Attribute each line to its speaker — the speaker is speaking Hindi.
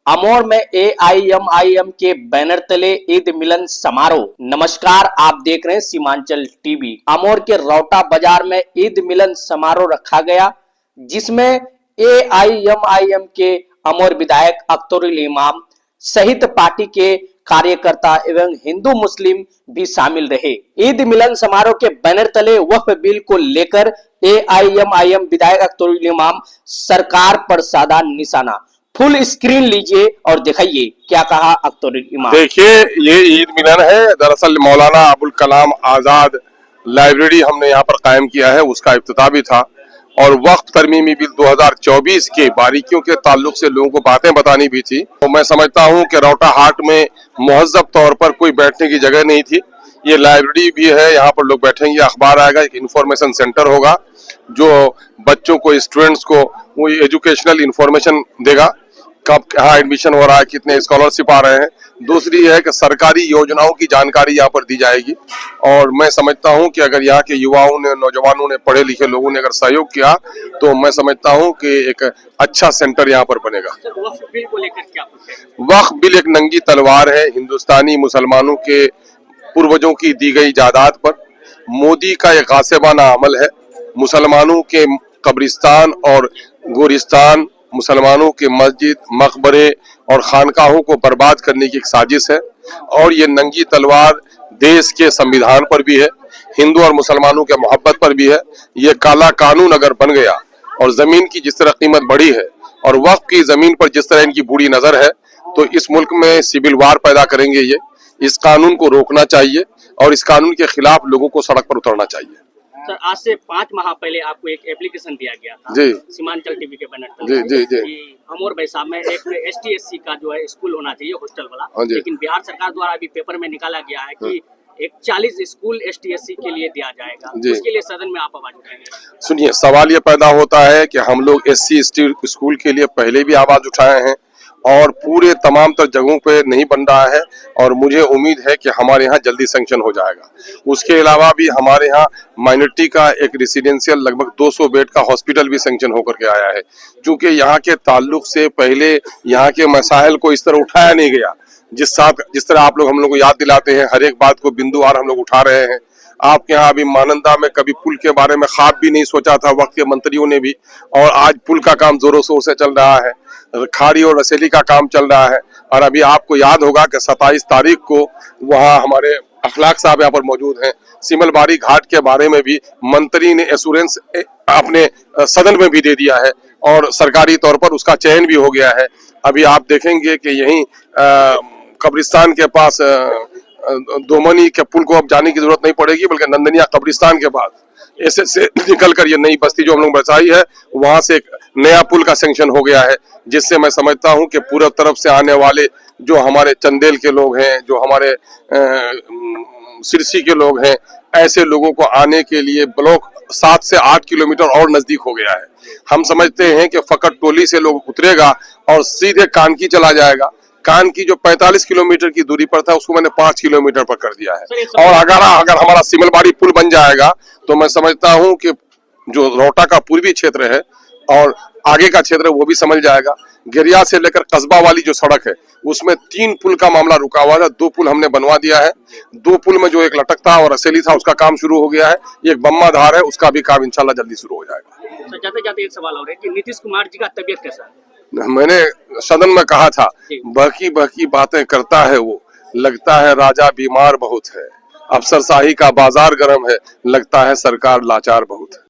Speaker 1: अमोर में एआईएमआईएम के बैनर तले ईद मिलन समारोह। नमस्कार, आप देख रहे हैं सीमांचल टीवी। अमोर के रौटा बाजार में ईद मिलन समारोह रखा गया, जिसमें एआईएमआईएम के अमोर विधायक अख्तरुल इमाम सहित पार्टी के कार्यकर्ता एवं हिंदू मुस्लिम भी शामिल रहे। ईद मिलन समारोह के बैनर तले वक्फ बिल को लेकर एआईएमआईएम विधायक अख्तरुल इमाम सरकार पर साधा निशाना। फुल स्क्रीन लीजिए और दिखाइए क्या कहा अख्तरुल इमाम।
Speaker 2: देखिए, ये ईद मिलन है। दरअसल मौलाना अबुल कलाम आजाद लाइब्रेरी हमने यहाँ पर कायम किया है, उसका इफ्तिताह भी था और वक्फ तरमीमी बिल 2024 के बारीकियों के ताल्लुक से लोगों को बातें बतानी भी थी। तो मैं समझता हूँ कि रौटा हाट में मुहज्जब तौर पर कोई बैठने की जगह नहीं थी। ये लाइब्रेरी भी है, यहाँ पर लोग बैठेंगे, अखबार आएगा, एक इंफॉर्मेशन सेंटर होगा जो बच्चों को, स्टूडेंट्स को वो एजुकेशनल इंफॉर्मेशन देगा, कब कहाँ एडमिशन हो रहा है, कितने स्कॉलरशिप आ रहे हैं। दूसरी है कि सरकारी योजनाओं की जानकारी यहाँ पर दी जाएगी और मैं समझता हूँ कि अगर यहाँ के युवाओं ने, नौजवानों ने, पढ़े लिखे लोगों ने अगर सहयोग किया तो मैं समझता हूँ कि एक अच्छा सेंटर यहाँ पर बनेगा।
Speaker 1: वक्फ बिल को लेकर क्या
Speaker 2: वक्फ बिल एक नंगी तलवार है हिंदुस्तानी मुसलमानों के पूर्वजों की दी गई जायदाद पर। मोदी का एक गासिबाना अमल है। मुसलमानों के कब्रिस्तान और गोरिस्तान, मुसलमानों के मस्जिद, मकबरे और खानकाहों को बर्बाद करने की एक साजिश है और ये नंगी तलवार देश के संविधान पर भी है, हिंदू और मुसलमानों के मोहब्बत पर भी है। ये काला कानून अगर बन गया और जमीन की जिस तरह कीमत बढ़ी है और वक्फ की जमीन पर जिस तरह इनकी बुरी नजर है, तो इस मुल्क में सिविल वार पैदा करेंगे। ये इस कानून को रोकना चाहिए और इस कानून के खिलाफ लोगों को सड़क पर उतरना चाहिए।
Speaker 1: सर, आज से 5 माह पहले आपको एक एप्लीकेशन दिया गया था
Speaker 2: जी,
Speaker 1: सीमांचल टीवी के बैनर पर।
Speaker 2: जी जी जी।
Speaker 1: अमोर बैसाख में एक एसटी/एससी का जो है स्कूल होना चाहिए, हॉस्टल वाला, लेकिन बिहार सरकार द्वारा अभी पेपर में निकाला गया है कि एक 40 स्कूल एसटी/एससी के लिए दिया जाएगा। उसके लिए सदन में आप आवाज उठाएंगे?
Speaker 2: सुनिए, सवाल ये पैदा होता है कि हम लोग SC/ST स्कूल के लिए पहले भी आवाज उठाए हैं और पूरे तमाम तर जगहों पे नहीं बन रहा है और मुझे उम्मीद है कि हमारे यहाँ जल्दी सैंक्शन हो जाएगा। उसके अलावा भी हमारे यहाँ माइनॉरिटी का एक रेसिडेंशियल लगभग 200 बेड का हॉस्पिटल भी सैंक्शन होकर के आया है, क्योंकि यहाँ के ताल्लुक से पहले यहाँ के मसाइल को इस तरह उठाया नहीं गया। जिस तरह आप लोग हम लोग को याद दिलाते हैं, हर एक बात को बिंदुवार हम लोग उठा रहे हैं। आपके यहाँ अभी मानंदा में कभी पुल के बारे में ख्वाब भी नहीं सोचा था वक्त के मंत्रियों ने भी, और आज पुल का काम जोरों शोर से चल रहा है। खाड़ी और रसेली का काम चल रहा है और अभी आपको याद होगा कि 27 तारीख को वहाँ हमारे अखलाक साहब यहाँ पर मौजूद हैं। सिमलबारी घाट के बारे में भी मंत्री ने एश्योरेंस अपने सदन में भी दे दिया है और सरकारी तौर पर उसका चयन भी हो गया है। अभी आप देखेंगे कि यहीं कब्रिस्तान के पास दोमनी के पुल को अब जाने की जरूरत नहीं पड़ेगी, बल्कि नंदनिया कब्रिस्तान के बाद ऐसे से निकल कर ये नई बस्ती जो हम लोग बसाई है, वहां से एक नया पुल का सैंक्शन हो गया है, जिससे मैं समझता हूं कि पूर्व तरफ से आने वाले जो हमारे चंदेल के लोग हैं, जो हमारे सिरसी के लोग हैं, ऐसे लोगों को आने के लिए ब्लॉक 7 से 8 किलोमीटर और नजदीक हो गया है। हम समझते हैं कि फकत टोली से लोग उतरेगा और सीधे कानकी चला जाएगा। कानकी जो 45 किलोमीटर की दूरी पर था, उसको मैंने 5 किलोमीटर पर कर दिया है। और अगर हमारा सिमलबाड़ी पुल बन जाएगा तो मैं समझता हूं कि जो रौटा का पूर्वी क्षेत्र है और आगे का क्षेत्र है वो भी समझ जाएगा। गिरिया से लेकर कस्बा वाली जो सड़क है उसमें 3 पुल का मामला रुका हुआ था, 2 पुल हमने बनवा दिया है। 2 पुल में जो एक लटकता और रसेली था उसका काम शुरू हो गया है। एक बम्मा धार है, उसका भी काम इंशाल्लाह जल्दी शुरू हो जाएगा।
Speaker 1: जाते जाते एक सवाल और है कि नीतीश कुमार जी का तबियत कैसा है?
Speaker 2: मैंने सदन में कहा था, बहकी बहकी बातें करता है वो, लगता है राजा बीमार बहुत है। अफसरशाही का बाजार गर्म है, लगता है सरकार लाचार बहुत है।